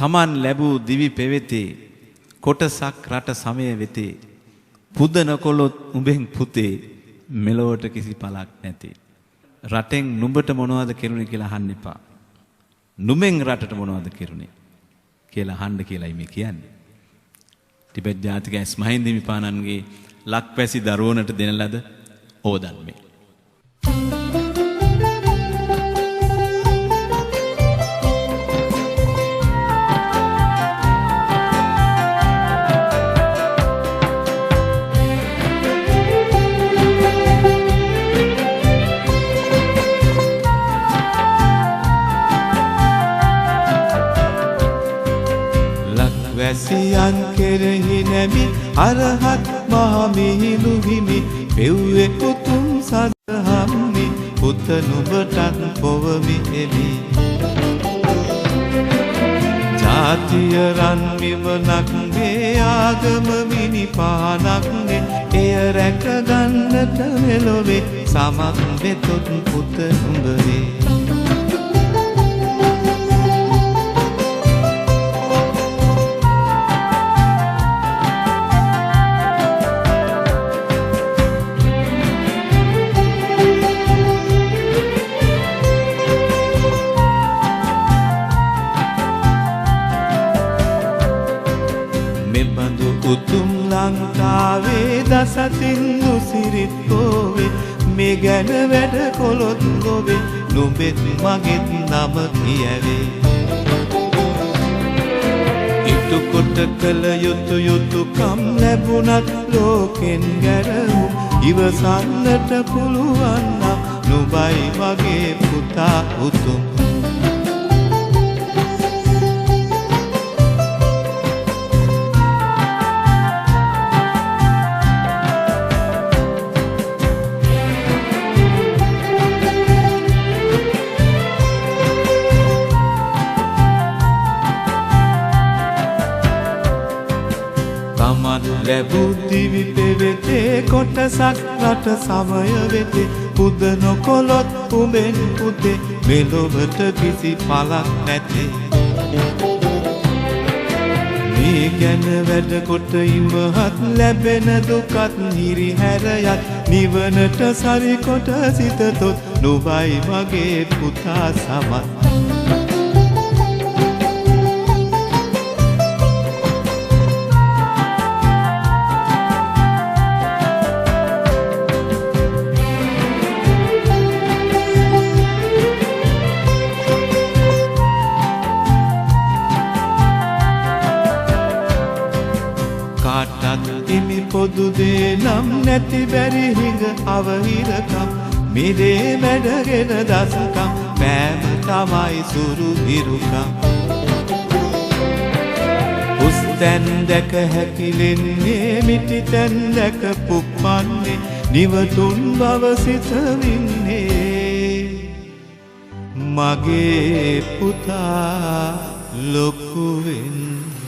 තමන් ලැබූ දිවි පෙවෙතේ කොටසක් රට සමය වෙතේ පුදන කොළොත් උඹෙන් පුතේ මෙලොවට කිසි පළක් නැති. රටෙන් නුඹට මොනවද කෙරුණේ කියලා අහන්න එපා. නුඹෙන් රටට මොනවද කෙරුණේ කියලා අහන්න කියලායි මේ කියන්නේ. ටිබෙට් ජාතික ඉස්මාහිල් හිමිපාණන්ගේ ලක්වැසි දරුවනට දෙන ලද ඕදන් මේ. වැසියන් කෙරෙහි නැමි අරහත් මහමිහිඳු හිමි පෙව්වේ උතුම් සදහම්මි පුත නුඹටත් පොවමි එමි. ජාතිය රන් විමනක් මේ ආගම මිනිපානක් නේ එය රැක ගන්නට මෙලොවේ සමක් වෙතොත් පුත නුඹේ. උතුම් ලංකාවේ දසතින් දුසිරිත් පොවේ මේ ගැන වැඩ කොළොත් ගොවේ නුඹෙත් මගෙත් නම කියවේ. ඉටු කොට කළ යුතු යුතුකම් ලැබුණත් ලෝකෙන් ගැරවුම් ඉවසන්නට පුළුවන් නම් නුඹයි මගේ පුතා උතුම්. ලැබූ දිවි පෙවෙතේ කොටසක් රට සමය වෙතේ පුද නොකොළොත් උඹෙන් පුතේ මෙලොවට කිසි පළක් නැතේ. මේ ගැන වැඩ කොට ඉමහත් ලැබෙන දුකත් හිරිහැරයත් නිවනට සරි කොට සිතතොත් නුඹයි මගේ පුතා සමත්. පොදු දේ නම් නැති බැරි හිඟ අවහිරකම් මිදේ මැඩගෙන දසකම් පෑම තමයි සුරු හිරුකම්. උස්තැන් දැක හැකිලෙන්නේ මිටි තැන් දැක පුප්පන්නේ නිවතුන් බව සිතවින්නේ මගේ පුතා ලොකු වෙන්න.